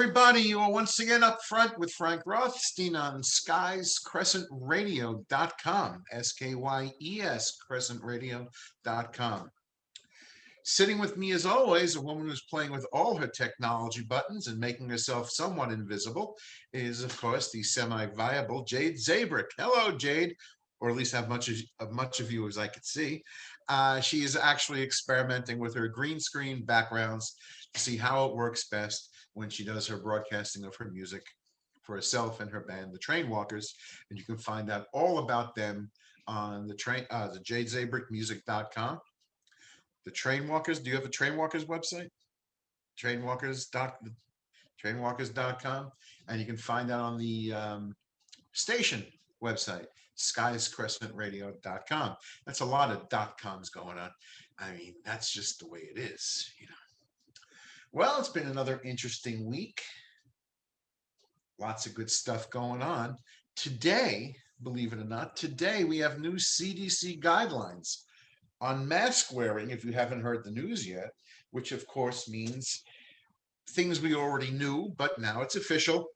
everybody. You are once again up front with Frank Rothstein on SkyesCrescentRadio.com. SKYES CrescentRadio.com. Sitting with me, as always, a woman who's playing with all her technology buttons and making herself somewhat invisible is, of course, the semi-viable Jade Zabrick. Hello, Jade, or at least have much of you as I could see. She is actually experimenting with her green screen backgrounds to see how it works best when she does her broadcasting of her music for herself and her band, the Trainwalkers. And you can find out all about them on the jadezabrickmusic.com. The Trainwalkers. Do you have a Trainwalkers website? Trainwalkers dot Trainwalkers.com, and you can find that on the station website, skiescrescentradio.com. That's a lot of .coms going on. I mean, that's just the way it is. Well, it's been another interesting week. Lots of good stuff going on. Today, believe it or not, today we have new CDC guidelines on mask wearing, if you haven't heard the news yet, which of course means things we already knew, but now it's official.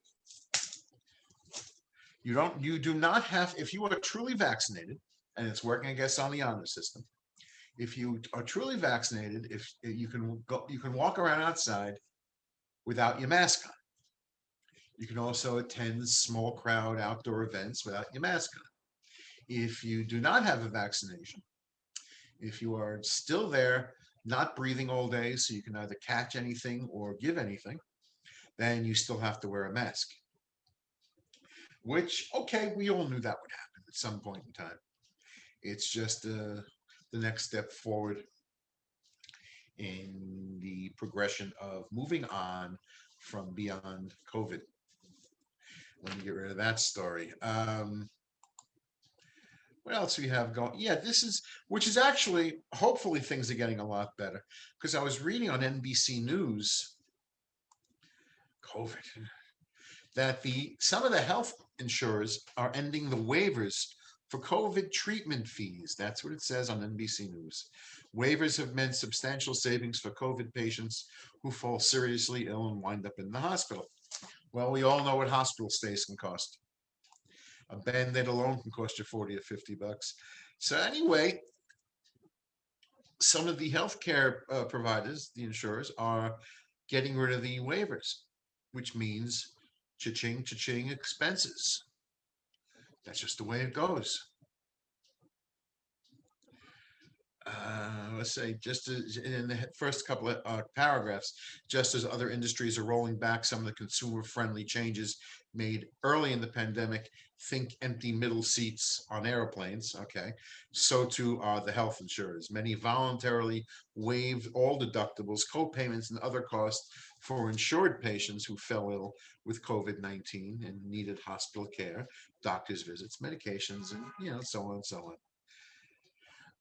You do not have, if you are truly vaccinated, and it's working, I guess, on the honor system. If you are truly vaccinated, if you can walk around outside without your mask on. You can also attend small crowd outdoor events without your mask on. If you do not have a vaccination, if you are still there, not breathing all day, so you can either catch anything or give anything, then you still have to wear a mask. Which, okay, we all knew that would happen at some point in time. It's just the next step forward in the progression of moving on from beyond COVID. Let me get rid of that story. What else do we have going? Yeah, which is actually, hopefully things are getting a lot better. Because I was reading on NBC News, COVID, that some of the health insurers are ending the waivers for COVID treatment fees. That's what it says on NBC News. Waivers have meant substantial savings for COVID patients who fall seriously ill and wind up in the hospital. Well, we all know what hospital stays can cost. A Band-Aid alone can cost you 40 or 50 bucks. So anyway, some of the healthcare providers, the insurers, are getting rid of the waivers, which means cha-ching, cha-ching expenses. That's just the way it goes. Let's say, just as in the first couple of paragraphs, just as other industries are rolling back some of the consumer-friendly changes made early in the pandemic, think empty middle seats on airplanes, okay, so too are the health insurers. Many voluntarily waived all deductibles, co-payments, and other costs for insured patients who fell ill with COVID-19 and needed hospital care, doctor's visits, medications, and so on and so on.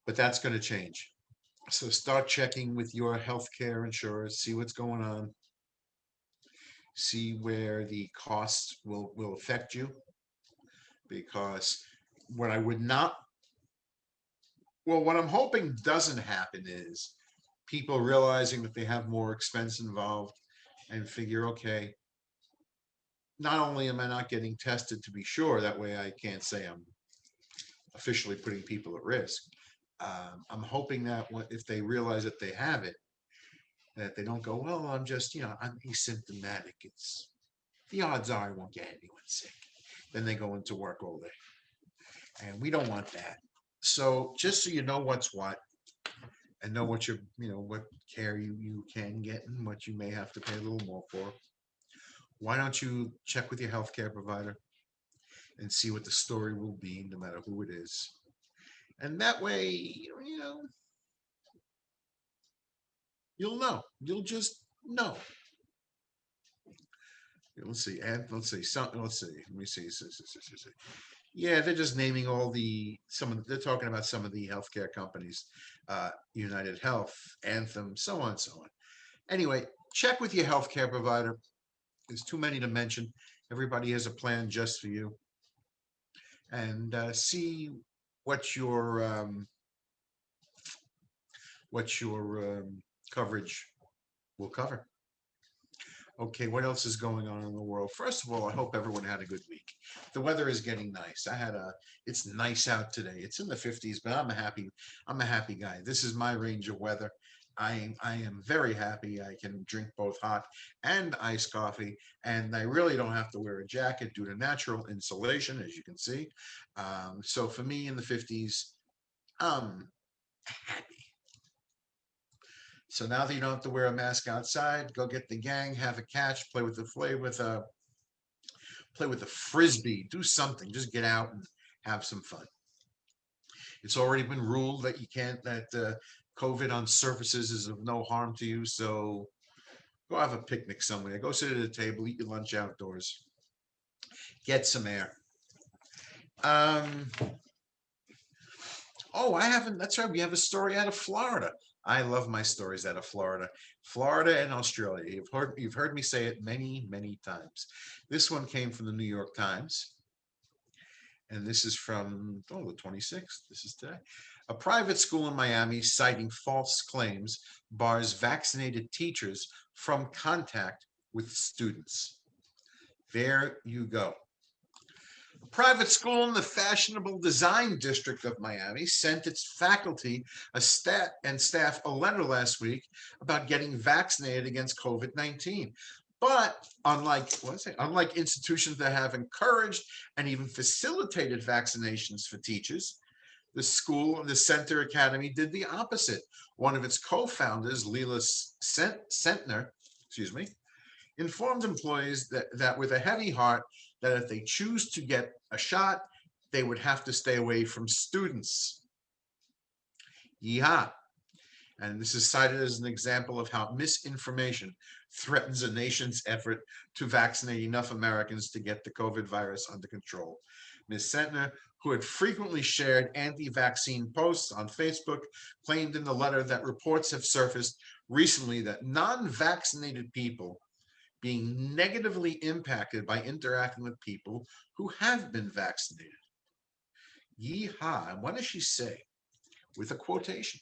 But that's going to change. So start checking with your healthcare insurers, see what's going on, see where the costs will affect you. Because what I'm hoping doesn't happen is people realizing that they have more expense involved and figure, okay, not only am I not getting tested to be sure, that way I can't say I'm officially putting people at risk. I'm hoping that if they realize that they have it, that they don't go, well, I'm just, I'm asymptomatic. The odds are I won't get anyone sick. Then they go into work all day. And we don't want that. So just so you know what's what, and know what what care you can get and what you may have to pay a little more for, why don't you check with your healthcare provider and see what the story will be, no matter who it is. And that way, you'll know. You'll just know. Let's see. And let's see. Let me see. Yeah, they're just naming they're talking about some of the healthcare companies, United Health, Anthem, so on and so on. Anyway, check with your healthcare provider. There's too many to mention. Everybody has a plan just for you. And see what your coverage will cover. Okay, what else is going on in the world? First of all, I hope everyone had a good week. The weather is getting nice. It's nice out today. It's in the 50s, but I'm a happy guy. This is my range of weather. I am very happy. I can drink both hot and iced coffee, and I really don't have to wear a jacket due to natural insulation, as you can see. So for me in the 50s, I'm happy. So now that you don't have to wear a mask outside, go get the gang, have a catch, play with a frisbee, do something, just get out and have some fun. It's already been ruled that you can't that COVID on surfaces is of no harm to you. So go have a picnic somewhere. Go sit at a table, eat your lunch outdoors, get some air. Um, oh, I haven't. That's right. We have a story out of Florida. I love my stories out of Florida, Florida and Australia. You've heard me say it many, many times. This one came from the New York Times, and this is from the 26th. This is today. A private school in Miami citing false claims bars vaccinated teachers from contact with students. There you go. A private school in the fashionable design district of Miami sent its faculty and staff a letter last week about getting vaccinated against COVID-19. But unlike institutions that have encouraged and even facilitated vaccinations for teachers, the school and the Center Academy did the opposite. One of its co-founders, Leela Sentner, excuse me, informed employees that with a heavy heart, that if they choose to get a shot, they would have to stay away from students. Yeehaw. And this is cited as an example of how misinformation threatens a nation's effort to vaccinate enough Americans to get the COVID virus under control. Ms. Sentner, who had frequently shared anti-vaccine posts on Facebook, claimed in the letter that reports have surfaced recently that non-vaccinated people being negatively impacted by interacting with people who have been vaccinated. Yeehaw. And what does she say? With a quotation.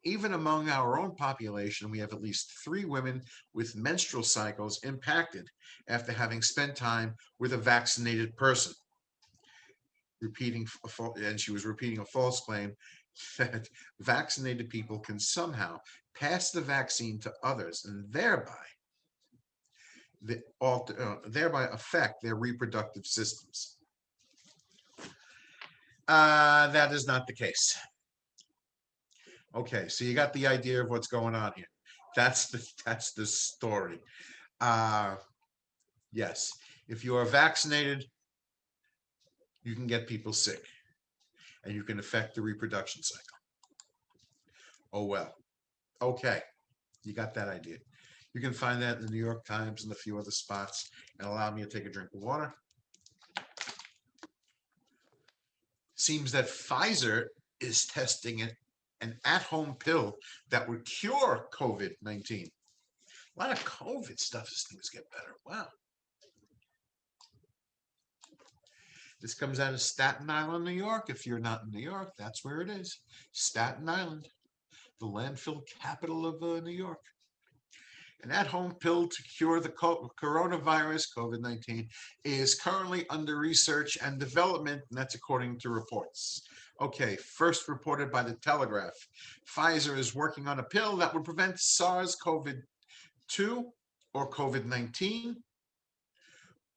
Even among our own population, we have at least 3 women with menstrual cycles impacted after having spent time with a vaccinated person. And she was repeating a false claim that vaccinated people can somehow pass the vaccine to others and thereby affect their reproductive systems. That is not the case. Okay, so you got the idea of what's going on here. That's the story. Uh, yes, if you are vaccinated, you can get people sick, and you can affect the reproduction cycle. Oh well. Okay, you got that idea. You can find that in the New York Times and a few other spots. And allow me to take a drink of water. Seems that Pfizer is testing an at-home pill that would cure COVID-19. A lot of COVID stuff as things get better. Wow. This comes out of Staten Island, New York. If you're not in New York, that's where it is. Staten Island, the landfill capital of New York. An at-home pill to cure the coronavirus, COVID-19, is currently under research and development, and that's according to reports. Okay, first reported by the Telegraph. Pfizer is working on a pill that would prevent SARS-CoV-2 or COVID-19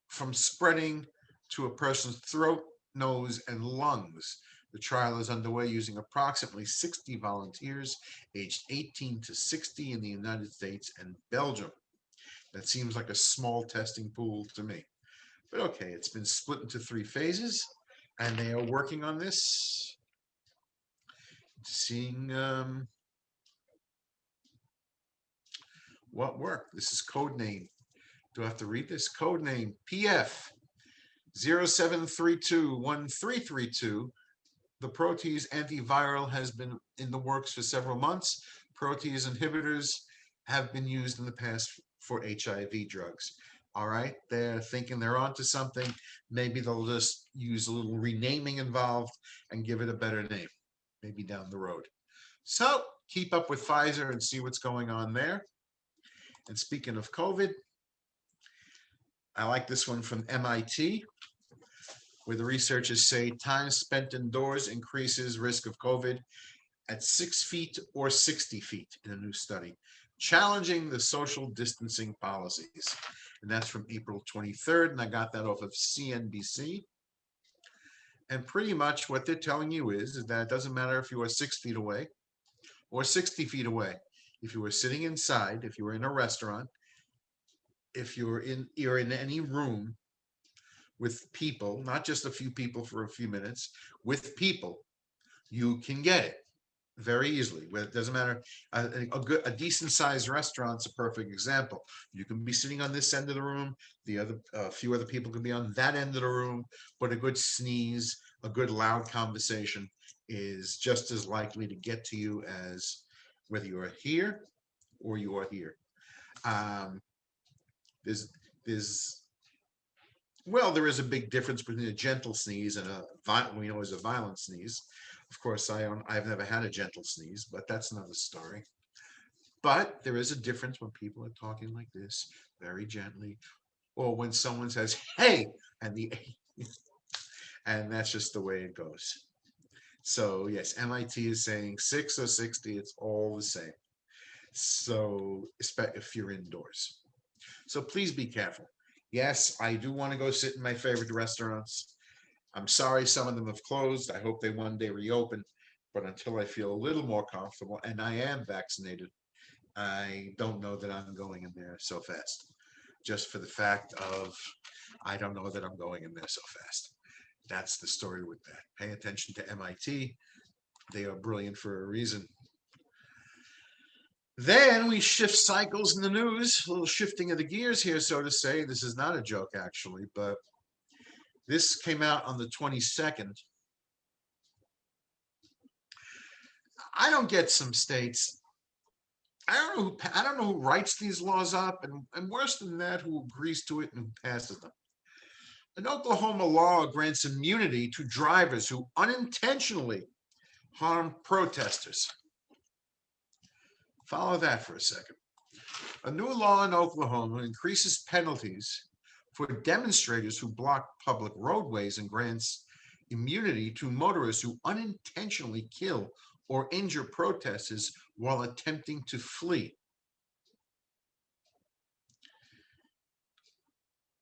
from spreading to a person's throat, nose, and lungs. The trial is underway using approximately 60 volunteers aged 18 to 60 in the United States and Belgium. That seems like a small testing pool to me. But okay, it's been split into 3 phases, and they are working on this, seeing what worked. This is code name. Do I have to read this? Code name PF 07321332. The protease antiviral has been in the works for several months. Protease inhibitors have been used in the past for HIV drugs. All right, they're thinking they're onto something. Maybe they'll just use a little renaming involved and give it a better name, maybe down the road. So keep up with Pfizer and see what's going on there. And speaking of COVID, I like this one from MIT, where the researchers say time spent indoors increases risk of COVID at 6 feet or 60 feet in a new study, challenging the social distancing policies. And that's from April 23rd. And I got that off of CNBC. And pretty much what they're telling you is that it doesn't matter if you are 6 feet away or 60 feet away. If you were sitting inside, if you were in a restaurant, if you're in any room with people, not just a few people for a few minutes, with people, you can get it very easily. It doesn't matter. A decent sized restaurant's a perfect example. You can be sitting on this end of the room. The other few other people can be on that end of the room. But a good sneeze, a good loud conversation is just as likely to get to you as whether you are here or you are here. Um, there's well, there is a big difference between a gentle sneeze and a what we know as a violent sneeze. Of course, I've never had a gentle sneeze, but that's another story. But there is a difference when people are talking like this, very gently, or when someone says, "Hey," and the and that's just the way it goes. So yes, MIT is saying 6 or 60, it's all the same. So if you're indoors. So please be careful. Yes, I do want to go sit in my favorite restaurants. I'm sorry some of them have closed. I hope they one day reopen. But until I feel a little more comfortable, and I am vaccinated, I don't know that I'm going in there so fast. Just for the fact of, I don't know that I'm going in there so fast. That's the story with that. Pay attention to MIT. They are brilliant for a reason. Then we shift cycles in the news, a little shifting of the gears here, so to say. This is not a joke, actually, but this came out on the 22nd. I don't get some states. I don't know who writes these laws up, and worse than that, who agrees to it and who passes them. An Oklahoma law grants immunity to drivers who unintentionally harm protesters. Follow that for a second. A new law in Oklahoma increases penalties for demonstrators who block public roadways and grants immunity to motorists who unintentionally kill or injure protesters while attempting to flee.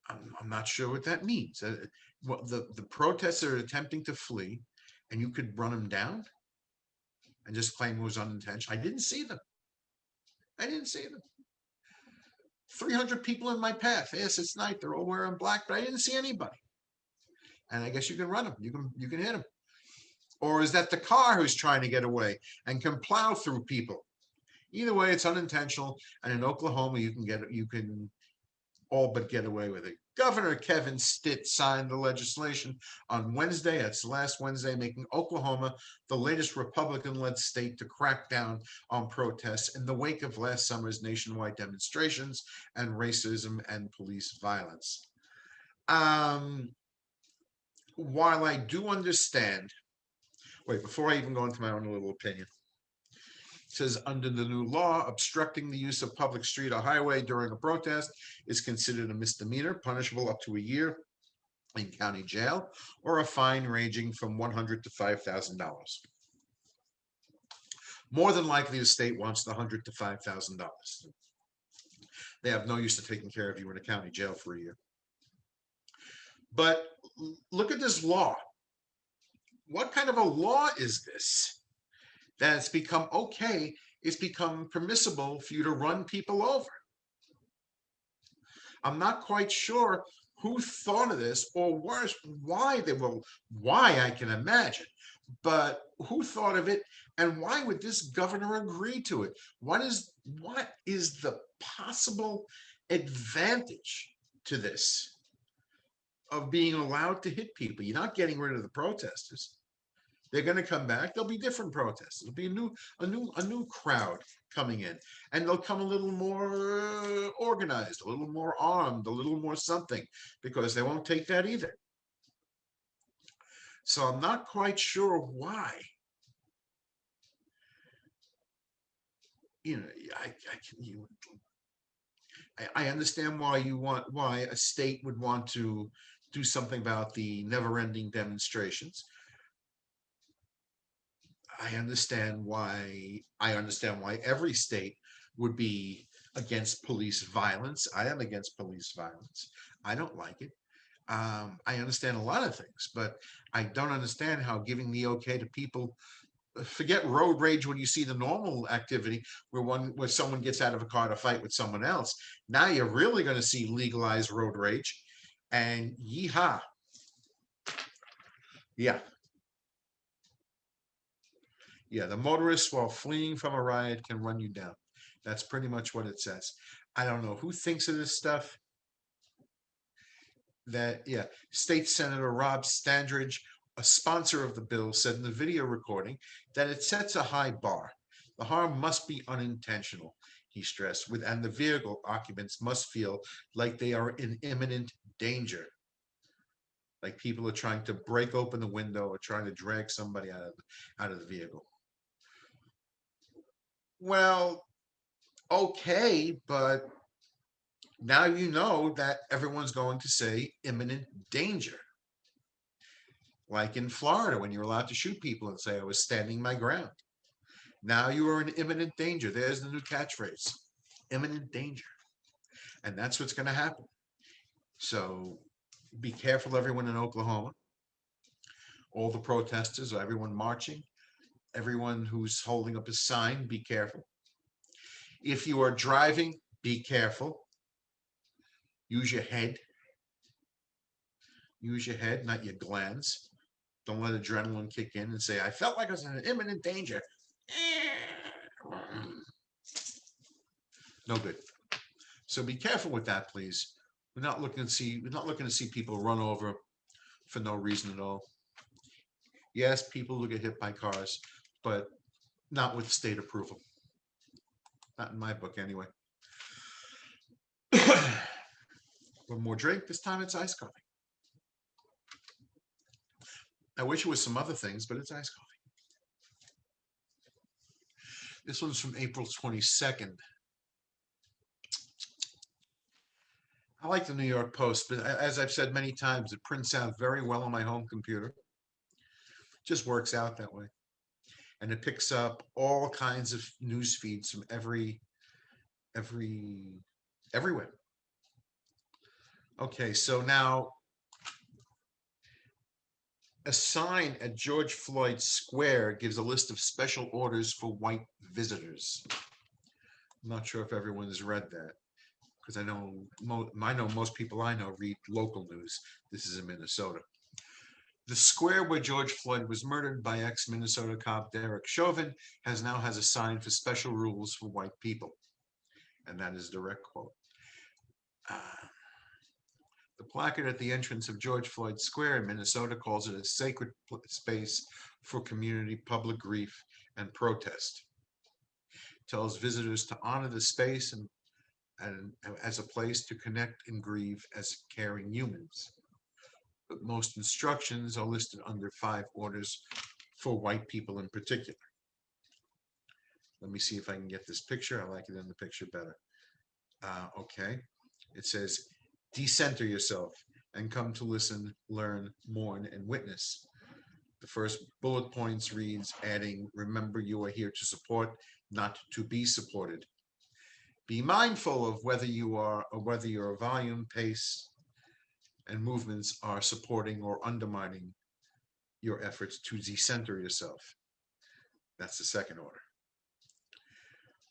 I'm not sure what that means. The protests are attempting to flee, and you could run them down and just claim it was unintentional. I didn't see them. I didn't see them. 300 people in my path. Yes, it's night. They're all wearing black, but I didn't see anybody. And I guess you can run them. You can hit them. Or is that the car who's trying to get away and can plow through people? Either way, it's unintentional. And in Oklahoma, you can all but get away with it. Governor Kevin Stitt signed the legislation on Wednesday. That's last Wednesday, making Oklahoma the latest Republican-led state to crack down on protests in the wake of last summer's nationwide demonstrations and racism and police violence. While I do understand, before I even go into my own little opinion, says under the new law, obstructing the use of public street or highway during a protest is considered a misdemeanor, punishable up to a year in county jail, or a fine ranging from $100 to $5,000. More than likely, the state wants the $100 to $5,000. They have no use of taking care of you in a county jail for a year. But look at this law. What kind of a law is this? That it's become okay, it's become permissible for you to run people over. I'm not quite sure who thought of this, or worse, why I can imagine, but who thought of it, and why would this governor agree to it? What is the possible advantage to this of being allowed to hit people? You're not getting rid of the protesters. They're going to come back. There'll be different protests. It'll be a new crowd coming in, and they'll come a little more organized, a little more armed, a little more something, because they won't take that either. So I'm not quite sure why. You know, I understand why a state would want to do something about the never-ending demonstrations. I understand why every state would be against police violence. I am against police violence. I don't like it. I understand a lot of things, but I don't understand how giving the okay to people, forget road rage when you see the normal activity where someone gets out of a car to fight with someone else. Now you're really going to see legalized road rage, and yeehaw, yeah, yeah. The motorist while fleeing from a riot can run you down. That's pretty much what it says. I don't know who thinks of this stuff. That yeah, State Senator Rob Standridge, a sponsor of the bill, said in the video recording that it sets a high bar. The harm must be unintentional, he stressed, and the vehicle occupants must feel like they are in imminent danger, like people are trying to break open the window or trying to drag somebody out of the vehicle. Well, okay, but now you know that everyone's going to say imminent danger. Like in Florida, when you're allowed to shoot people and say, I was standing my ground. Now you are in imminent danger. There's the new catchphrase, imminent danger. And that's what's going to happen. So be careful, everyone in Oklahoma, all the protesters, everyone marching, everyone who's holding up a sign, be careful. If you are driving, be careful. Use your head. Use your head, not your glands. Don't let adrenaline kick in and say, I felt like I was in imminent danger. No good. So be careful with that, please. We're not looking to see people run over for no reason at all. Yes, people will get hit by cars, but not with state approval. Not in my book, anyway. One more drink. This time it's iced coffee. I wish it was some other things, but it's iced coffee. This one's from April 22nd. I like the New York Post, but as I've said many times, it prints out very well on my home computer. Just works out that way. And it picks up all kinds of news feeds from every everywhere. Okay, so now a sign at George Floyd Square gives a list of special orders for white visitors. I'm not sure if everyone has read that because I know most people I know read local news. This is in Minnesota. The square where George Floyd was murdered by ex-Minnesota cop Derek Chauvin has a sign for special rules for white people, and that is a direct quote. The placard at the entrance of George Floyd Square in Minnesota calls it a sacred space for community public grief and protest. It tells visitors to honor the space and as a place to connect and grieve as caring humans. But most instructions are listed under 5 orders for white people in particular. Let me see if I can get this picture. I like it in the picture better. Okay. It says, decenter yourself and come to listen, learn, mourn, and witness. The first bullet points reads, adding, remember you are here to support, not to be supported. Be mindful of whether your volume, pace, and movements are supporting or undermining your efforts to decenter yourself. That's the second order.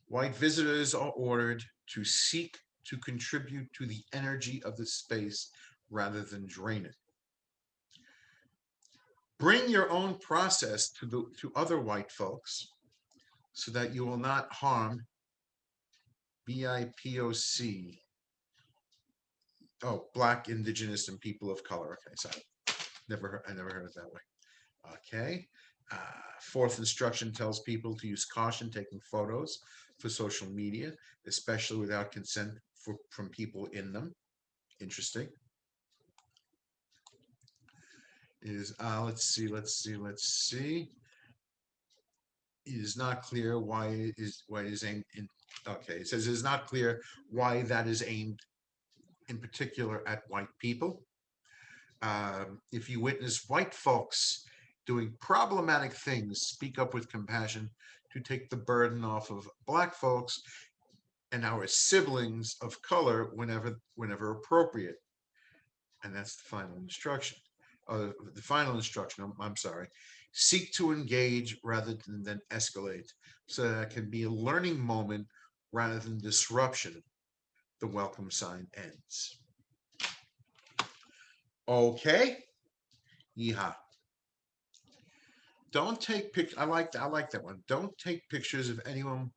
White visitors are ordered to seek to contribute to the energy of the space rather than drain it. Bring your own process to other white folks so that you will not harm BIPOC. Oh, Black, Indigenous, and people of color. Okay, sorry. I never heard it that way. Okay. Fourth instruction tells people to use caution taking photos for social media, especially without consent from people in them. Interesting. Let's see. It is not clear why it is aimed Okay, it says it's not clear why that is aimed in particular at white people. If you witness white folks doing problematic things, speak up with compassion to take the burden off of black folks and our siblings of color whenever appropriate. And that's the final instruction. The final instruction, I'm sorry, seek to engage rather than escalate. So that can be a learning moment rather than disruption. The welcome sign ends. Okay. Yeehaw. Don't take pictures. I like that one. Don't take pictures of anyone.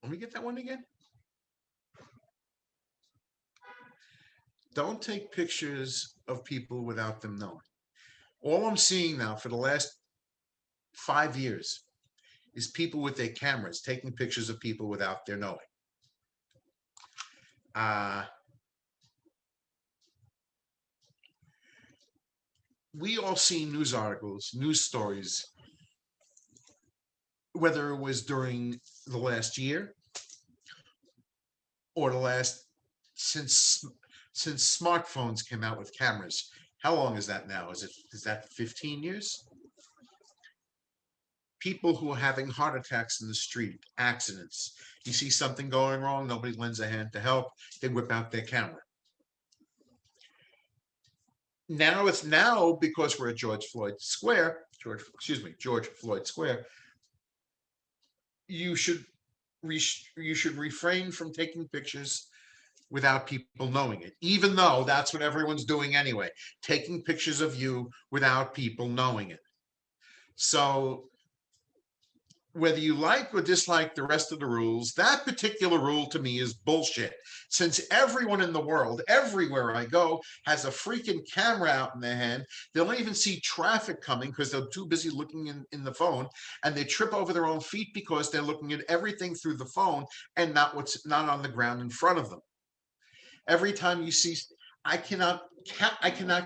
Let me get that one again. Don't take pictures of people without them knowing. All I'm seeing now for the last 5 years is people with their cameras taking pictures of people without their knowing. Uh, we all see news articles, news stories, whether it was during the last year or the last since smartphones came out with cameras. How long is that now? Is that 15 years? People who are having heart attacks in the street, accidents. You see something going wrong, nobody lends a hand to help. They whip out their camera. Now because we're at George Floyd Square, George Floyd Square. You should you should refrain from taking pictures without people knowing it, even though that's what everyone's doing anyway, taking pictures of you without people knowing it. So whether you like or dislike the rest of the rules, that particular rule to me is bullshit. Since everyone in the world, everywhere I go, has a freaking camera out in their hand, they don't even see traffic coming because they're too busy looking in the phone, and they trip over their own feet because they're looking at everything through the phone and not what's not on the ground in front of them. Every time you see, I cannot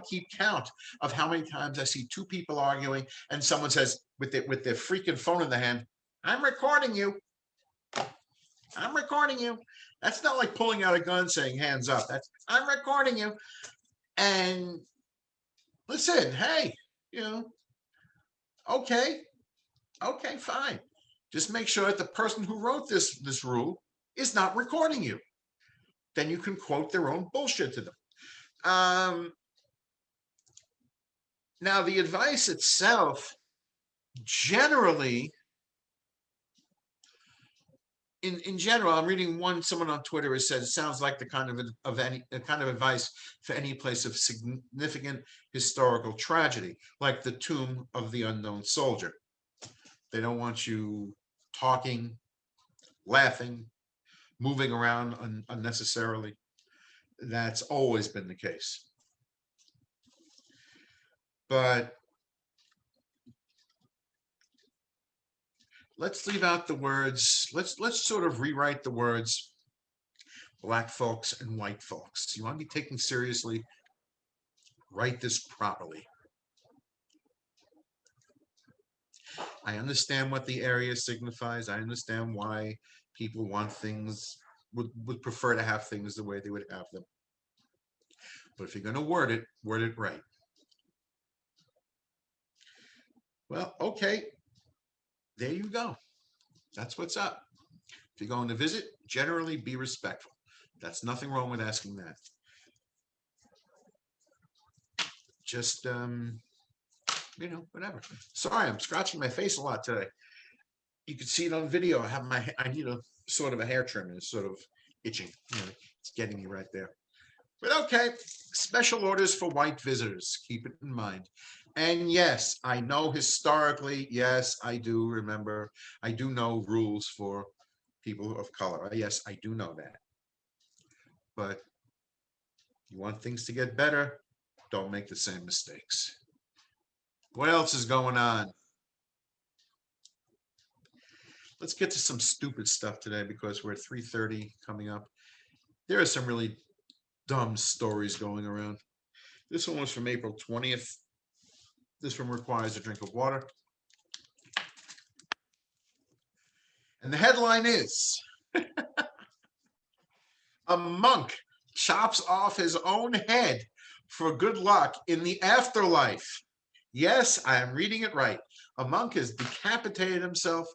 keep count of how many times I see two people arguing and someone says with their freaking phone in the hand, I'm recording you. I'm recording you. That's not like pulling out a gun saying hands up. That's I'm recording you. And listen, hey, you know, okay, okay, fine. Just make sure that the person who wrote this rule is not recording you. Then you can quote their own bullshit to them. Um, Now the advice itself, generally, in general, I'm reading someone on Twitter has said it sounds like the kind of any kind of advice for any place of significant historical tragedy, like the tomb of the unknown soldier. They don't want you talking, laughing, moving around unnecessarily. That's always been the case. But let's leave out the words. Let's sort of rewrite the words black folks and white folks. You want to be taken seriously, write this properly. I understand what the area signifies. I understand why people want things, would prefer to have things the way they would have them. But if you're going to word it right. Well, okay, there you go. That's what's up. If you're going to visit, generally be respectful. That's nothing wrong with asking that. Just, whatever. Sorry, I'm scratching my face a lot today. You can see it on video. I need a sort of a hair trim. It's sort of itching. It's getting me right there. But okay, special orders for white visitors. Keep it in mind. And yes, I know historically, yes, I do remember. I do know rules for people of color. Yes, I do know that. But you want things to get better, don't make the same mistakes. What else is going on? Let's get to some stupid stuff today because we're at 3:30 coming up. There are some really dumb stories going around. This one was from April 20th. This one requires a drink of water. And the headline is a monk chops off his own head for good luck in the afterlife. Yes, I am reading it right. A monk has decapitated himself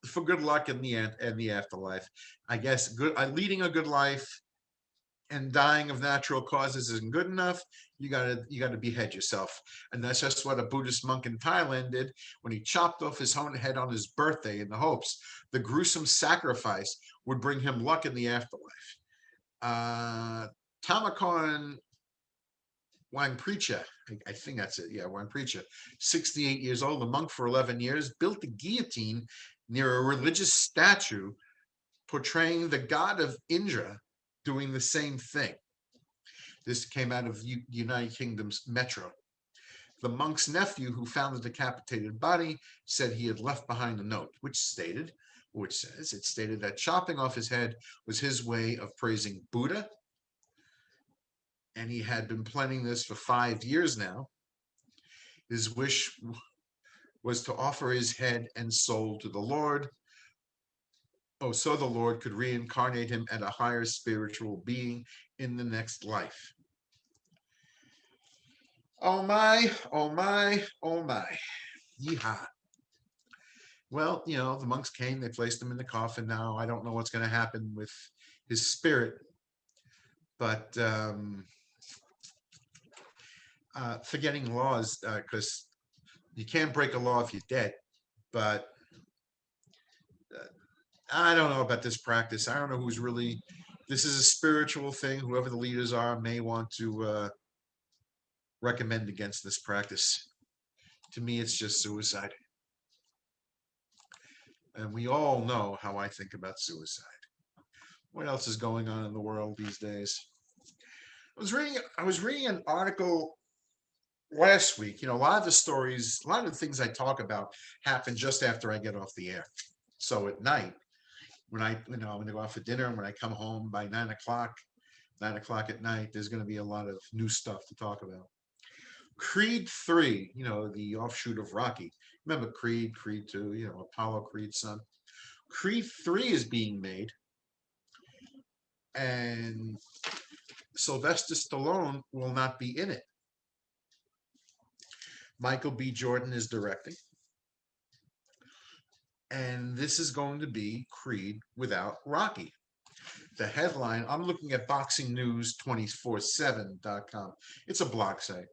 for good luck in the afterlife. I guess leading a good life and dying of natural causes isn't good enough. You gotta behead yourself, and that's just what a Buddhist monk in Thailand did when he chopped off his own head on his birthday in the hopes the gruesome sacrifice would bring him luck in the afterlife. Tamakorn Wangprecha, I think that's it. Yeah, Wangprecha, 68 years old, a monk for 11 years, built a guillotine near a religious statue portraying the god of Indra doing the same thing. This came out of United Kingdom's Metro. The monk's nephew, who found the decapitated body, said he had left behind a note, which stated that chopping off his head was his way of praising Buddha, and he had been planning this for 5 years now. His wish was to offer his head and soul to the Lord. Oh, so the Lord could reincarnate him at a higher spiritual being in the next life. Oh my, oh my, oh my. Yeehaw. Well, the monks came, they placed him in the coffin. Now I don't know what's going to happen with his spirit, but forgetting laws, because you can't break a law if you're dead, but I don't know about this practice. I don't know who's really, this is a spiritual thing. Whoever the leaders are may want to recommend against this practice. To me, it's just suicide. And we all know how I think about suicide. What else is going on in the world these days? I was reading an article last week. A lot of the stories, a lot of the things I talk about happen just after I get off the air. So at night, when I'm going to go out for dinner, and when I come home by 9 o'clock at night, there's going to be a lot of new stuff to talk about. Creed 3, the offshoot of Rocky. Remember Creed 2, Apollo Creed's son. Creed 3 is being made, and Sylvester Stallone will not be in it. Michael B. Jordan is directing. And this is going to be Creed without Rocky. The headline, I'm looking at boxingnews247.com. It's a blog site.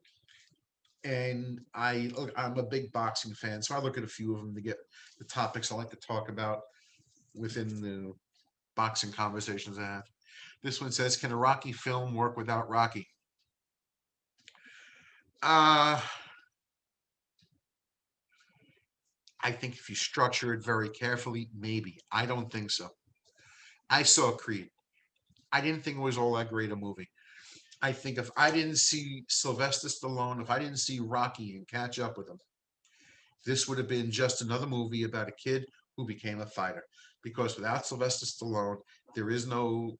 And I'm a big boxing fan, so I look at a few of them to get the topics I like to talk about within the boxing conversations I have. This one says, can a Rocky film work without Rocky? I think if you structure it very carefully, maybe. I don't think so. I saw Creed. I didn't think it was all that great a movie. I think if I didn't see Sylvester Stallone, if I didn't see Rocky and catch up with him, this would have been just another movie about a kid who became a fighter. Because without Sylvester Stallone, there is no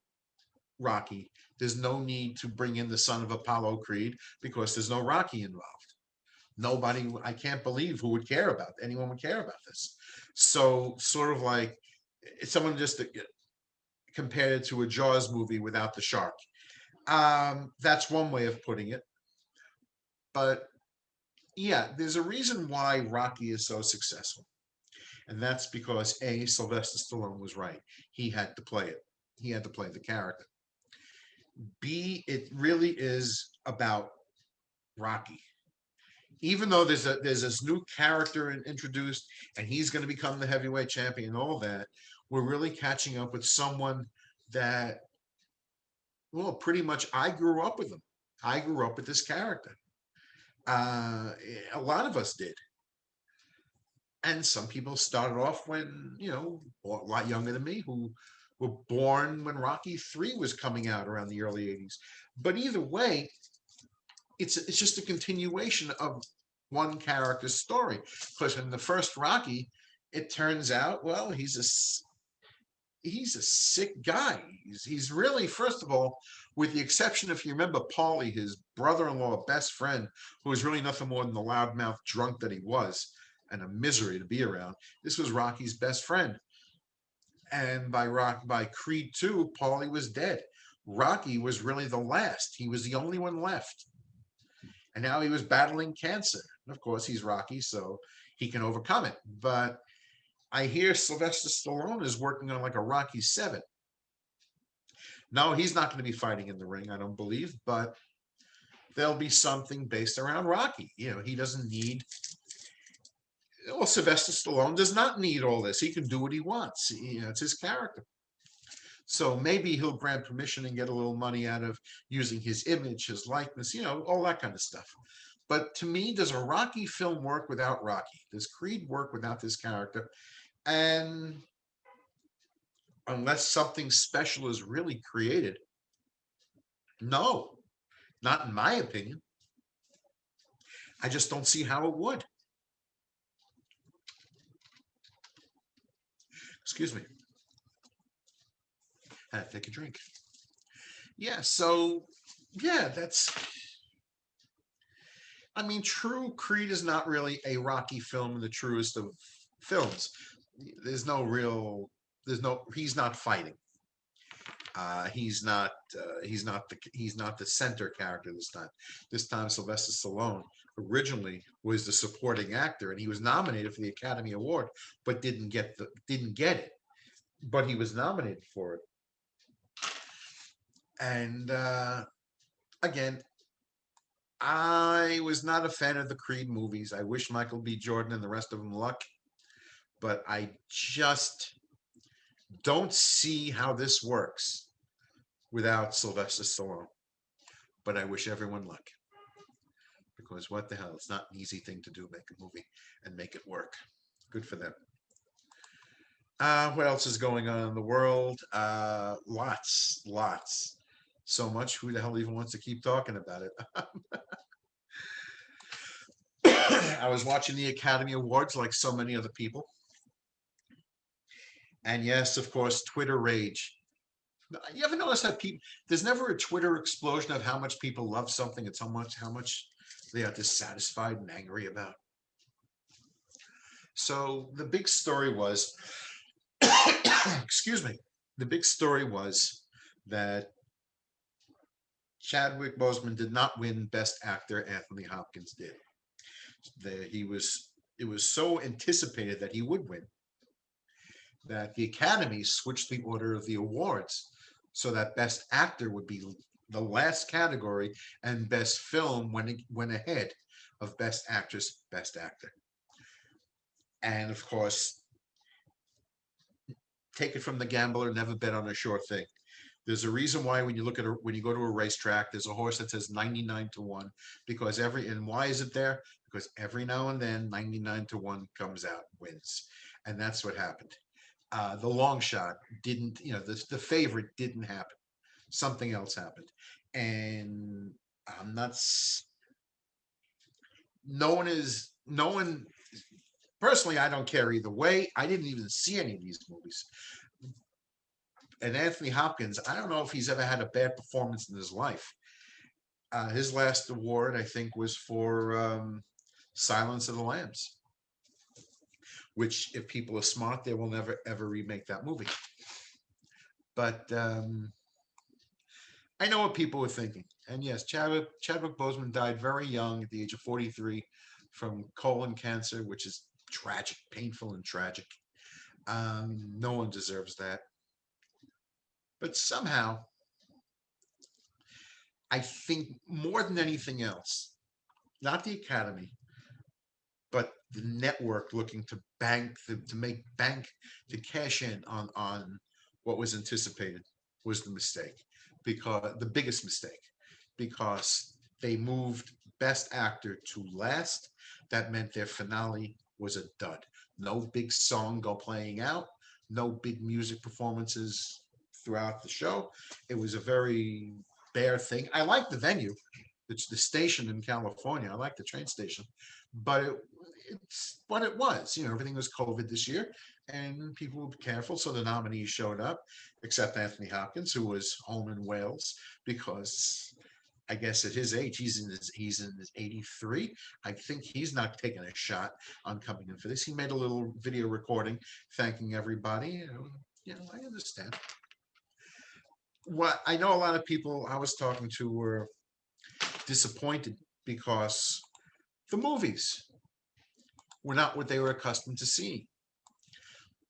Rocky. There's no need to bring in the son of Apollo Creed because there's no Rocky involved. Nobody, I can't believe anyone would care about this. So sort of like someone just compared it to a Jaws movie without the shark. That's one way of putting it. But yeah, there's a reason why Rocky is so successful. And that's because A, Sylvester Stallone was right. He had to play it. He had to play the character. B, it really is about Rocky. Even though there's this new character introduced and he's going to become the heavyweight champion and all that, we're really catching up with someone that, well, pretty much I grew up with him. I grew up with this character. A lot of us did. And some people started off when, a lot younger than me, who were born when Rocky 3 was coming out around the early 80s. But either way, it's just a continuation of one character's story. Because in the first Rocky, it turns out, well, he's a sick guy. He's really, first of all, with the exception, if you remember Paulie, his brother-in-law, best friend, who was really nothing more than the loudmouth drunk that he was, and a misery to be around. This was Rocky's best friend. And by Creed 2, Paulie was dead. Rocky was really the last. He was the only one left. And now he was battling cancer. And of course, he's Rocky, so he can overcome it. But I hear Sylvester Stallone is working on like a Rocky 7. No, he's not going to be fighting in the ring, I don't believe, but there'll be something based around Rocky. He doesn't need, well, Sylvester Stallone does not need all this. He can do what he wants. It's his character. So maybe he'll grant permission and get a little money out of using his image, his likeness, all that kind of stuff. But to me, does a Rocky film work without Rocky? Does Creed work without this character? And unless something special is really created, no, not in my opinion. I just don't see how it would. Excuse me. I had to take a drink. Yeah, so yeah, I mean, true, Creed is not really a Rocky film in the truest of films. There's no real, he's not fighting. He's not the center character this time. This time, Sylvester Stallone originally was the supporting actor, and he was nominated for the Academy Award, but didn't get it. But he was nominated for it. And again, I was not a fan of the Creed movies. I wish Michael B. Jordan and the rest of them luck, but I just don't see how this works without Sylvester Stallone. But I wish everyone luck, because what the hell? It's not an easy thing to do, make a movie and make it work. Good for them. What else is going on in the world? Lots. So much. Who the hell even wants to keep talking about it? I was watching the Academy Awards like so many other people. And yes, of course, Twitter rage. You ever notice that there's never a Twitter explosion of how much people love something. It's how much they are dissatisfied and angry about. So the big story was, excuse me, the big story was that Chadwick Boseman did not win Best Actor. Anthony Hopkins did. It was so anticipated that he would win that the Academy switched the order of the awards so that Best Actor would be the last category and Best Film went ahead of Best Actress, Best Actor. And of course, take it from the gambler, never bet on a sure thing. There's a reason why when you go to a racetrack, there's a horse that says 99-1, because and why is it there? Because every now and then 99-1 comes out, wins. And that's what happened. The long shot didn't, the favorite didn't happen. Something else happened. And I'm not, no one, personally, I don't care either way. I didn't even see any of these movies. And Anthony Hopkins, I don't know if he's ever had a bad performance in his life. His last award, I think, was for Silence of the Lambs, which, if people are smart, they will never ever remake that movie. But I know what people were thinking. And yes, Chadwick Boseman died very young at the age of 43 from colon cancer, which is tragic, painful and tragic. No one deserves that. But somehow, I think more than anything else, not the Academy, but the network looking to make bank, to cash in on what was anticipated, was the mistake, because the biggest mistake, because they moved Best Actor to last. That meant their finale was a dud. No big song playing out, no big music performances throughout the show. It was a very bare thing. I like the venue. It's the station in California. I like the train station, but it's what it was. Everything was COVID this year, and people were careful. So the nominees showed up, except Anthony Hopkins, who was home in Wales because I guess at his age, he's in his 83. I think he's not taking a shot on coming in for this. He made a little video recording thanking everybody. I understand. What I know, a lot of people I was talking to were disappointed because the movies were not what they were accustomed to seeing.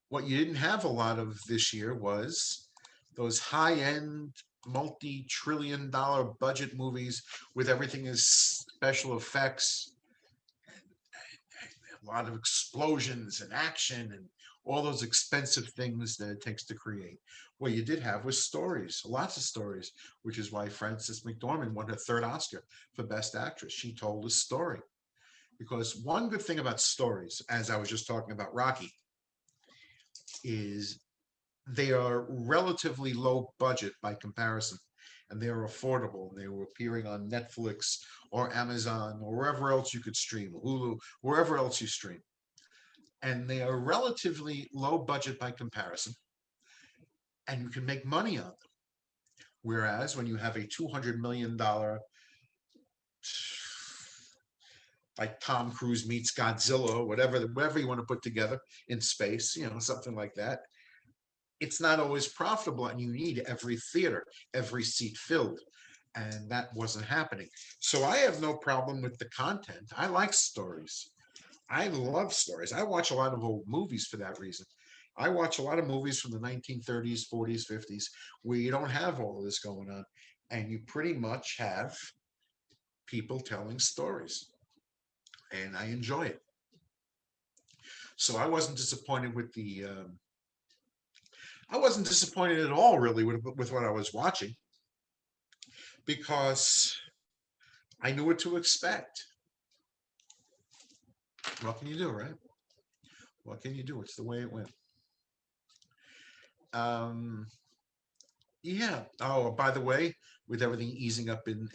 What you didn't have a lot of this year was those high-end, multi-trillion-dollar budget movies with everything as special effects, a lot of explosions and action and all those expensive things that it takes to create. What you did have was stories, lots of stories, which is why Frances McDormand won her third Oscar for Best Actress. She told a story. Because one good thing about stories, as I was just talking about Rocky, is they are relatively low budget by comparison, and they're affordable. They were appearing on Netflix or Amazon or wherever else you could stream, Hulu, wherever else you stream. And they are relatively low budget by comparison, and you can make money on them. Whereas when you have a $200 million, like Tom Cruise meets Godzilla, whatever you want to put together in space, something like that, it's not always profitable, and you need every theater, every seat filled. And that wasn't happening. So I have no problem with the content. I like stories. I love stories. I watch a lot of old movies for that reason. I watch a lot of movies from the 1930s, 40s, 50s, where you don't have all of this going on. And you pretty much have people telling stories. And I enjoy it. So I wasn't disappointed at all, really, with what I was watching, because I knew what to expect. What can you do, right? What can you do? It's the way it went. Um, yeah. Oh, by the way, with everything easing up in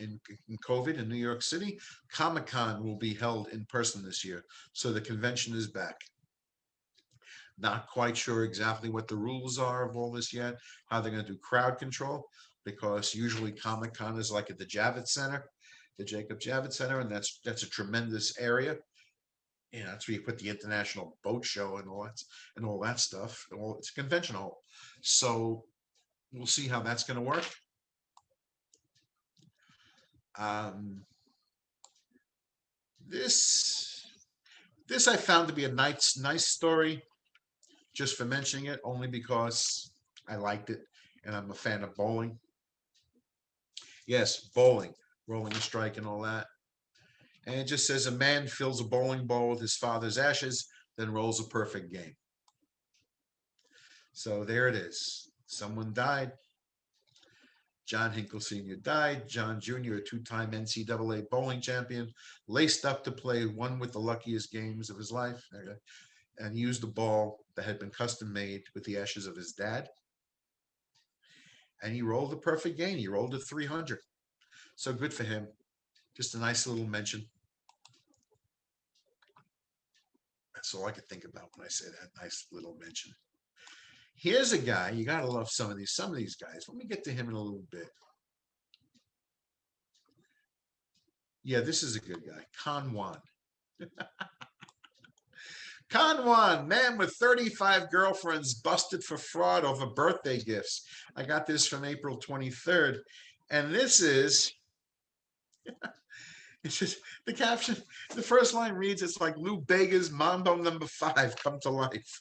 COVID in New York City, Comic-Con will be held in person this year. So the convention is back. Not quite sure exactly what the rules are of all this yet, how they're going to do crowd control, because usually Comic-Con is like at the Javits Center, the Jacob Javits Center, and that's a tremendous area. That's where you put the International Boat Show and all that stuff. It's a convention hall. So we'll see how that's going to work. Um, this this I found to be a nice story, just for mentioning it, only because I liked it and I'm a fan of bowling. Yes, bowling, rolling a strike and all that. And it just says a man fills a bowling ball with his father's ashes, then rolls a perfect game. So there it is. Someone died. John Hinkle Sr. died. John Jr., a two-time NCAA bowling champion, laced up to play one with the luckiest games of his life, and used a ball that had been custom made with the ashes of his dad. And he rolled a perfect game. He rolled a 300. So good for him. Just a nice little mention. That's all I could think about when I say that. Nice little mention. Here's a guy, you gotta love some of these guys. Let me get to him in a little bit. Yeah, this is a good guy. Con Juan. Con Juan, man with 35 girlfriends busted for fraud over birthday gifts. I got this from April 23rd. And this is, it's just the caption, the first line reads, it's like Lou Bega's Mambo #5 come to life.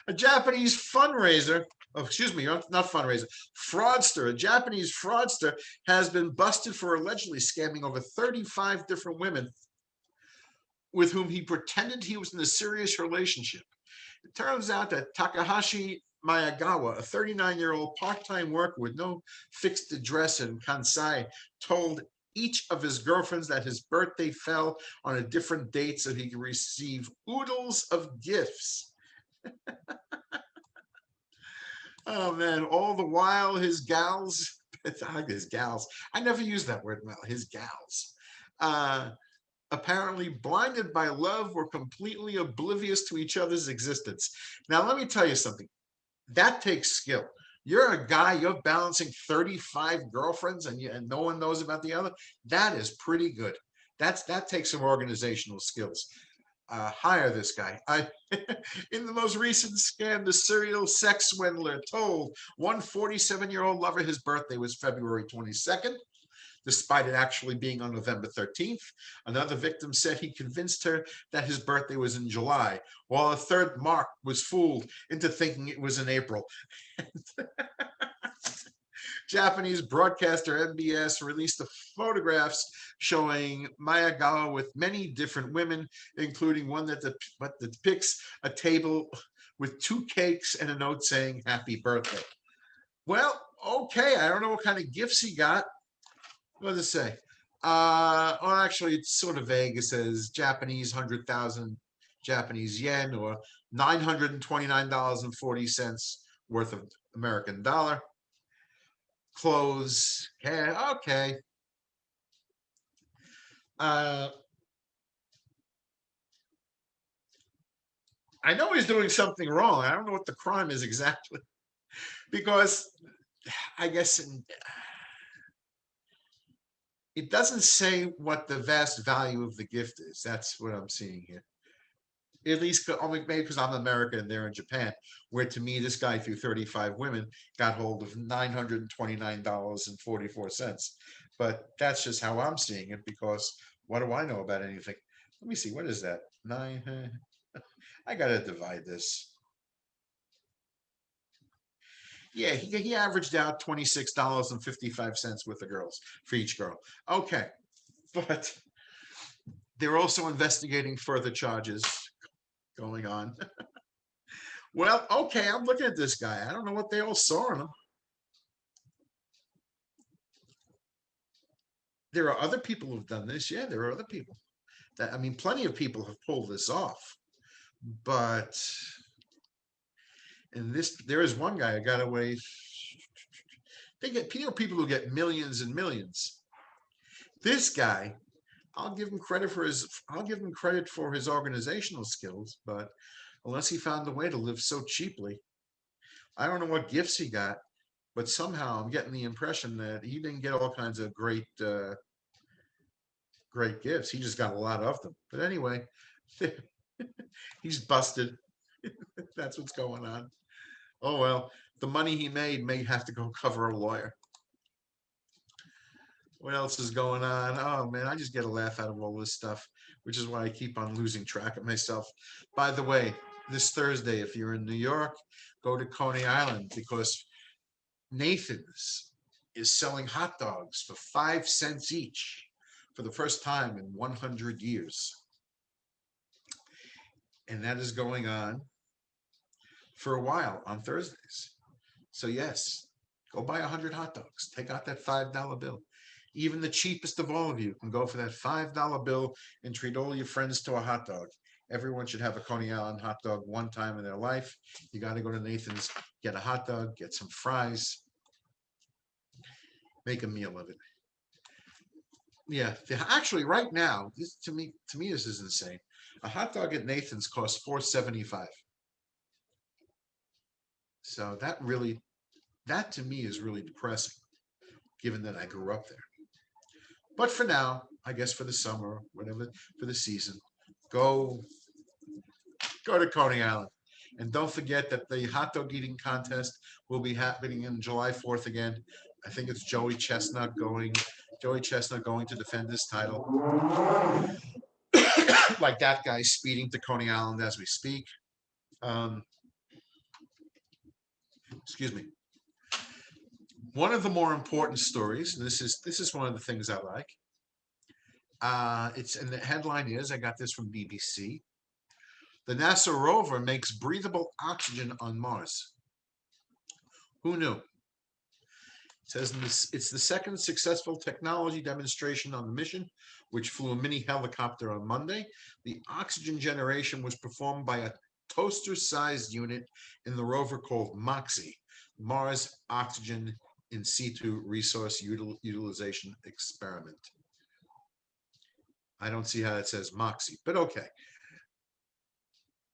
A Japanese fundraiser, excuse me, not fundraiser, fraudster, a Japanese fraudster has been busted for allegedly scamming over 35 different women with whom he pretended he was in a serious relationship. It turns out that Takahashi Miyagawa, a 39-year-old part-time worker with no fixed address in Kansai, told each of his girlfriends that his birthday fell on a different date so he could receive oodles of gifts. Oh man, all the while his gals, his gals, I never use that word, well, his gals, apparently blinded by love, were completely oblivious to each other's existence. Now, let me tell you something. That takes skill. You're a guy, you're balancing 35 girlfriends and no one knows about the other. That is pretty good. That takes some organizational skills. hire this guy. In the most recent scam, the serial sex swindler told one 47-year-old lover his birthday was February 22nd, despite it actually being on November 13th. Another victim said he convinced her that his birthday was in July, while a third, Mark, was fooled into thinking it was in April. Japanese broadcaster MBS released the photographs showing Mayagawa with many different women, including one that depicts a table with two cakes and a note saying "Happy Birthday." Well, okay, I don't know what kind of gifts he got. What does it say? Well, actually, it's sort of vague. It says Japanese 100,000 Japanese yen, or $929.40 worth of American dollar. Clothes. Yeah, okay. Uh, I know he's doing something wrong. I don't know what the crime is exactly, because I guess it doesn't say what the vast value of the gift is. That's what I'm seeing here. At least only maybe because I'm American and they're in Japan, where to me, this guy through 35 women got hold of $929.44. But that's just how I'm seeing it, because what do I know about anything? Let me see. What is that? Nine. I got to divide this. Yeah, he averaged out $26.55 with the girls for each girl. Okay. But they're also investigating further charges going on. Well, okay, I'm looking at this guy. I don't know what they all saw in him. There are other people who've done this. Yeah, there are other people. That, I mean, plenty of people have pulled this off. But in this, there is one guy who got away. They get, people who get millions and millions. This guy, I'll give him credit for his organizational skills, but unless he found a way to live so cheaply, I don't know what gifts he got, but somehow I'm getting the impression that he didn't get all kinds of great gifts. He just got a lot of them. But anyway, he's busted. That's what's going on. Oh well, the money he made may have to go cover a lawyer. What else is going on? Oh man, I just get a laugh out of all this stuff, which is why I keep on losing track of myself. By the way, this Thursday, if you're in New York, go to Coney Island, because Nathan's is selling hot dogs for 5 cents each for the first time in 100 years. And that is going on for a while on Thursdays. So, yes, go buy 100 hot dogs. Take out that $5 bill. Even the cheapest of all of you can go for that $5 bill and treat all your friends to a hot dog. Everyone should have a Coney Island hot dog one time in their life. You got to go to Nathan's, get a hot dog, get some fries, make a meal of it. Yeah, actually, right now, this, to me, this is insane. A hot dog at Nathan's costs $4.75. So that to me is really depressing, given that I grew up there. But for now, I guess for the summer, whatever, for the season, go go to Coney Island. And don't forget that the hot dog eating contest will be happening in July 4th again. I think it's Joey Chestnut going to defend his title. Like that guy speeding to Coney Island as we speak. Um, excuse me. One of the more important stories, and this is one of the things I like. It's, and the headline is, I got this from BBC. The NASA rover makes breathable oxygen on Mars. Who knew? It says it's the second successful technology demonstration on the mission, which flew a mini helicopter on Monday. The oxygen generation was performed by a toaster-sized unit in the rover called MOXIE, Mars Oxygen in Situ Resource Utilization Experiment. I don't see how it says MOXIE, but okay.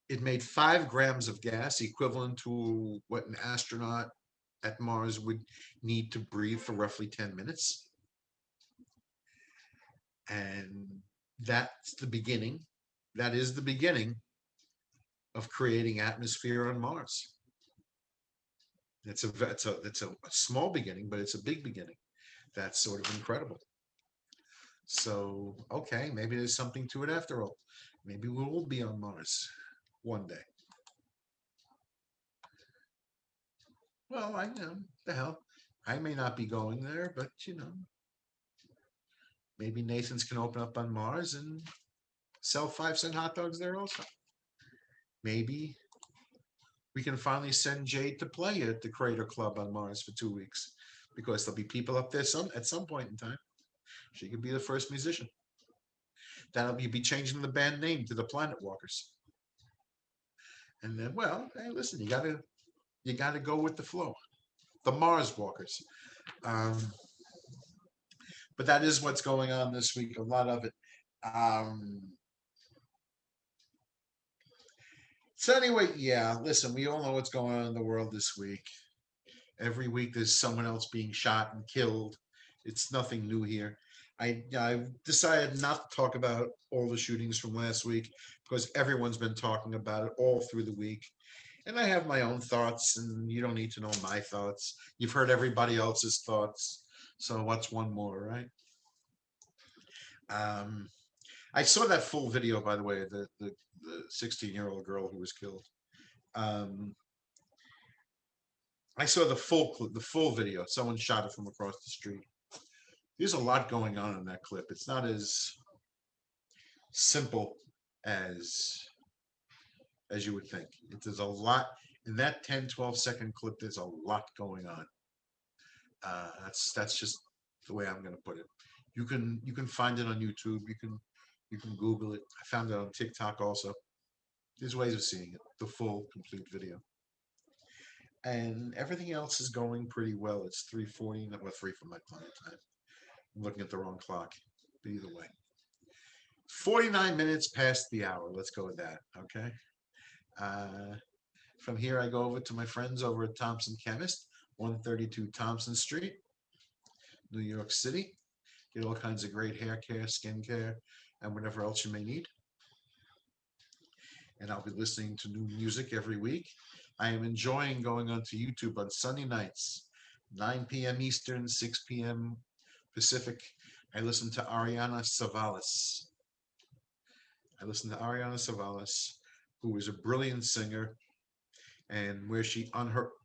It made 5 grams of gas, equivalent to what an astronaut at Mars would need to breathe for roughly 10 minutes. And that's the beginning. that is the beginning of creating atmosphere on Mars. It's a small beginning, but it's a big beginning. That's sort of incredible. So, okay, maybe there's something to it after all. Maybe we will be on Mars one day. Well, I know the hell. I may not be going there, but maybe Nathan's can open up on Mars and sell 5-cent hot dogs there also. Maybe we can finally send Jade to play at the Crater Club on Mars for 2 weeks because there'll be people up there at some point in time. She could be the first musician. That'll be changing the band name to the Planet Walkers. And then, well, hey, listen, you gotta go with the flow. The Mars Walkers. Um, but that is what's going on this week. A lot of it. Um, so anyway, yeah. Listen, we all know what's going on in the world this week. Every week there's someone else being shot and killed. It's nothing new here. I decided not to talk about all the shootings from last week because everyone's been talking about it all through the week. And I have my own thoughts, and you don't need to know my thoughts. You've heard everybody else's thoughts. So what's one more, right? Um, I saw that full video, by the way, the 16-year-old girl who was killed. Um, I saw the full video. Someone shot it from across the street. There's a lot going on in that clip. It's not as simple as you would think. There's a lot in that 10-12 second clip. There's a lot going on. That's just the way I'm going to put it. You can find it on YouTube. You can Google it. I found it on TikTok also. There's ways of seeing it, the full complete video. And everything else is going pretty well. It's 3:40, well, 3 from my planet time. I'm looking at the wrong clock. But either way, 49 minutes past the hour. Let's go with that. Okay. Uh, from here, I go over to my friends over at Thompson Chemist, 132 Thompson Street, New York City. Get all kinds of great hair care, skin care, and whatever else you may need. And I'll be listening to new music every week. I am enjoying going onto YouTube on Sunday nights, 9 p.m. Eastern, 6 p.m. Pacific. I listen to Ariana Savalas. Who is a brilliant singer, and where she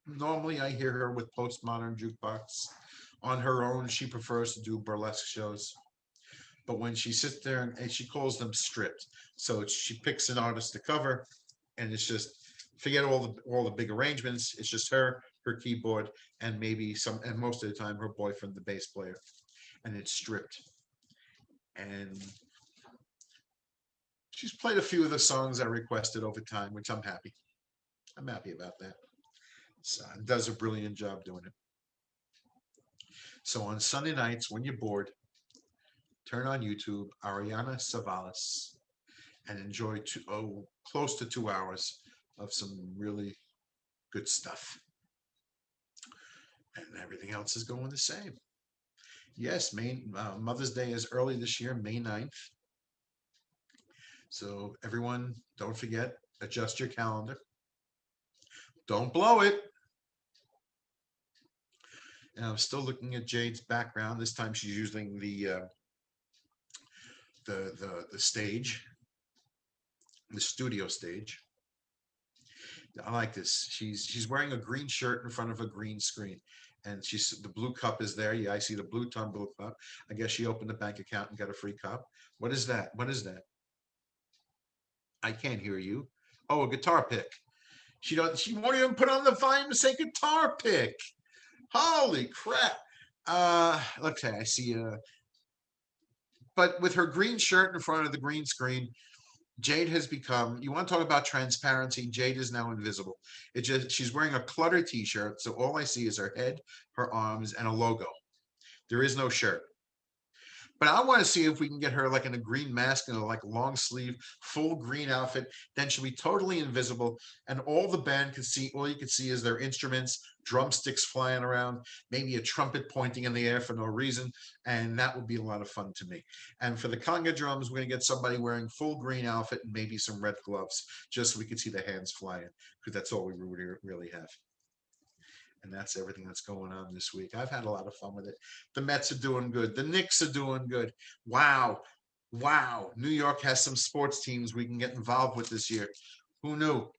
normally I hear her with Postmodern Jukebox. On her own, she prefers to do burlesque shows. But when she sits there and she calls them stripped, so she picks an artist to cover, and it's just forget all the big arrangements. It's just her keyboard, and maybe and most of the time her boyfriend, the bass player, and it's stripped. And she's played a few of the songs I requested over time, which I'm happy. I'm happy about that. So does a brilliant job doing it. So on Sunday nights when you're bored, turn on YouTube, Ariana Savalas, and enjoy close to 2 hours of some really good stuff. And everything else is going the same. Yes, Mother's Day is early this year, May 9th. So everyone, don't forget, adjust your calendar. Don't blow it. And I'm still looking at Jade's background. This time she's using the stage, the studio stage. I like this. She's wearing a green shirt in front of a green screen, and the blue cup is there. Yeah, I see the blue tumbler cup. I guess she opened a bank account and got a free cup. What is that? What is that? I can't hear you. Oh, a guitar pick. She won't even put on the volume to say guitar pick. Holy crap. Okay, I see. But with her green shirt in front of the green screen, Jade has become, you want to talk about transparency, Jade is now invisible. She's wearing a cluttered t-shirt, so all I see is her head, her arms, and a logo. There is no shirt. But I want to see if we can get her like in a green mask and a like long sleeve, full green outfit. Then she'll be totally invisible, and all the band can see, all you can see is their instruments, drumsticks flying around, maybe a trumpet pointing in the air for no reason, and that would be a lot of fun to me. And for the conga drums, we're gonna get somebody wearing full green outfit and maybe some red gloves, just so we can see the hands flying, because that's all we really have. And that's everything that's going on this week. I've had a lot of fun with it. The Mets are doing good. The Knicks are doing good. Wow. Wow. New York has some sports teams we can get involved with this year. Who knew?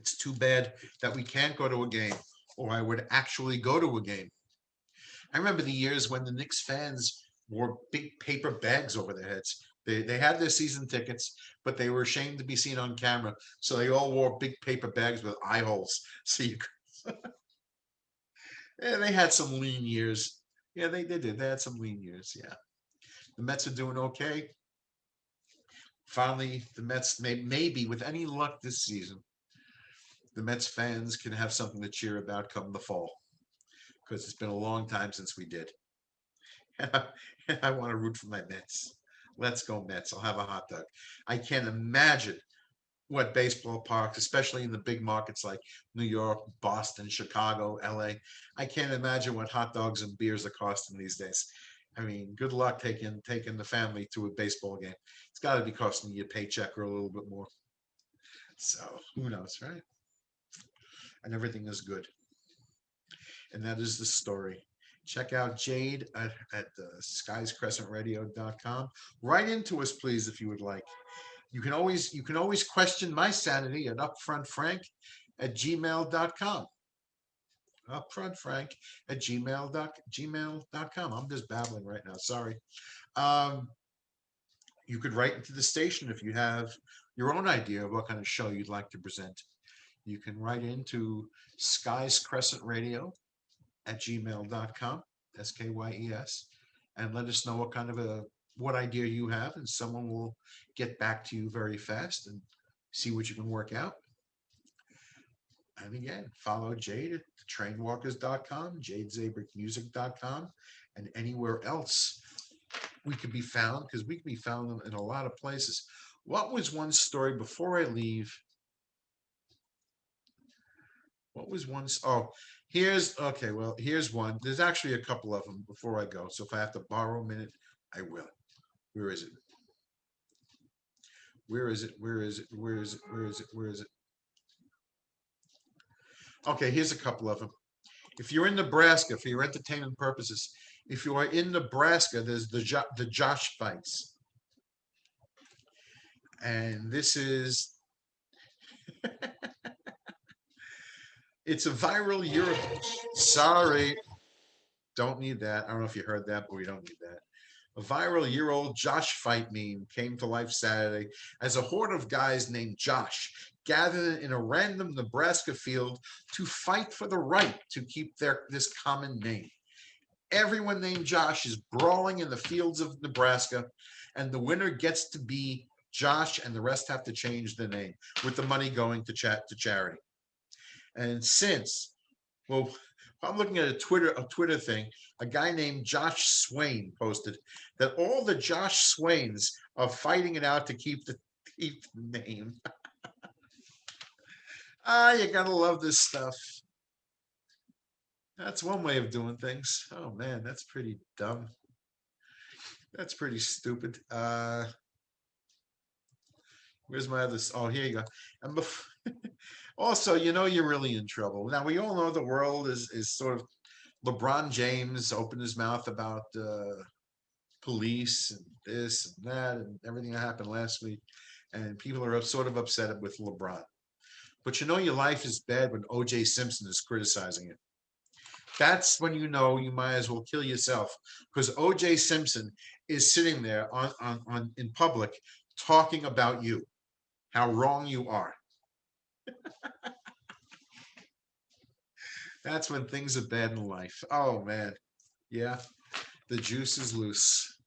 It's too bad that we can't go to a game, or I would actually go to a game. I remember the years when the Knicks fans wore big paper bags over their heads. They had their season tickets, but they were ashamed to be seen on camera. So they all wore big paper bags with eye holes. So you yeah, they had some lean years. Yeah, they did. They had some lean years. Yeah. The Mets are doing okay. Finally, the Mets maybe with any luck this season, the Mets fans can have something to cheer about come the fall, because it's been a long time since we did. And I want to root for my Mets. Let's go Mets. I'll have a hot dog. I can't imagine what baseball parks, especially in the big markets like New York, Boston, Chicago, LA. I can't imagine what hot dogs and beers are costing these days. I mean, good luck taking the family to a baseball game. It's got to be costing you a paycheck or a little bit more. So who knows, right? And everything is good. And that is the story. Check out Jade at skiescrescentradio.com. Write into us, please, if you would like. You can always question my sanity at upfrontfrank at gmail.com. Upfrontfrank at gmail.com. I'm just babbling right now. Sorry. Um, you could write into the station if you have your own idea of what kind of show you'd like to present. You can write into Skies Crescent Radio at gmail.com, SKYES, and let us know what idea you have, and someone will get back to you very fast and see what you can work out. And again, follow Jade at trainwalkers.com, jadezabrickmusic.com, and anywhere else we could be found, because we could be found in a lot of places. What was one story before I leave? What was one? Oh, here's okay. Well, here's one. There's actually a couple of them before I go. So if I have to borrow a minute, I will. Where is it? Where is it? Where is it? Where is it? Where is it? Where is it? Okay, here's a couple of them. If you're in Nebraska for your entertainment purposes, if you are in Nebraska, there's the Josh fights, and this is it's a viral Europe. Sorry, don't need that. I don't know if you heard that, but we don't need that. A viral year-old Josh fight meme came to life Saturday as a horde of guys named Josh gathered in a random Nebraska field to fight for the right to keep this common name. Everyone named Josh is brawling in the fields of Nebraska, and the winner gets to be Josh, and the rest have to change the name, with the money going to charity. And since, well, I'm looking at a Twitter thing. A guy named Josh Swain posted that all the Josh Swains are fighting it out to keep the name. You gotta love this stuff. That's one way of doing things. Oh man, that's pretty dumb. That's pretty stupid. Where's my other? Oh, here you go. And also, you're really in trouble. Now we all know the world is sort of LeBron James opened his mouth about police and this and that and everything that happened last week, and people are sort of upset with LeBron. But your life is bad when O.J. Simpson is criticizing it. That's when you might as well kill yourself, because O.J. Simpson is sitting there on in public talking about you, how wrong you are. That's when things are bad in life. Oh man, yeah, the juice is loose.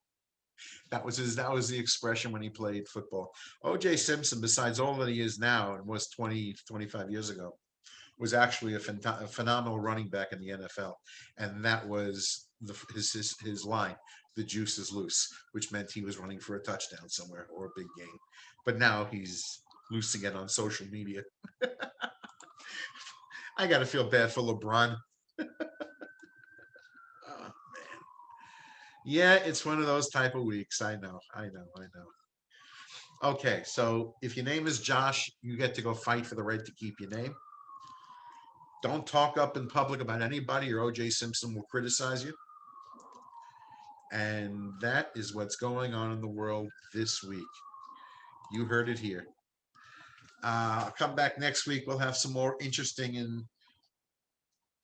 That was the expression when he played football. O.J. Simpson, besides all that he is now and was 20, 25 years ago, was actually a phenomenal running back in the NFL, and that was his line, "The juice is loose," which meant he was running for a touchdown somewhere or a big game. But now he's loosing it on social media. I got to feel bad for LeBron. Oh, man. Yeah, it's one of those type of weeks. I know, I know, I know. Okay, so if your name is Josh, you get to go fight for the right to keep your name. Don't talk up in public about anybody, or OJ Simpson will criticize you. And that is what's going on in the world this week. You heard it here. I'll come back next week. We'll have some more interesting and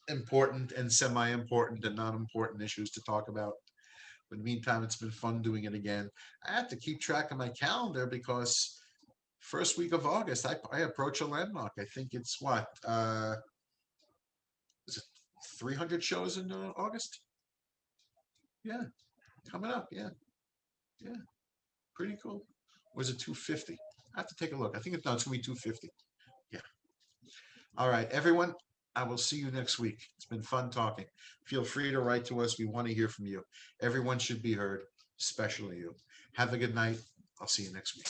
important and semi-important and non-important issues to talk about. But in the meantime, it's been fun doing it again. I have to keep track of my calendar because first week of August, I approach a landmark. I think it's what, is it 300 shows in August? Yeah, coming up. Yeah, yeah, pretty cool. Or is it 250? I have to take a look. I think it's going to be 250. Yeah. All right, everyone. I will see you next week. It's been fun talking. Feel free to write to us. We want to hear from you. Everyone should be heard, especially you. Have a good night. I'll see you next week.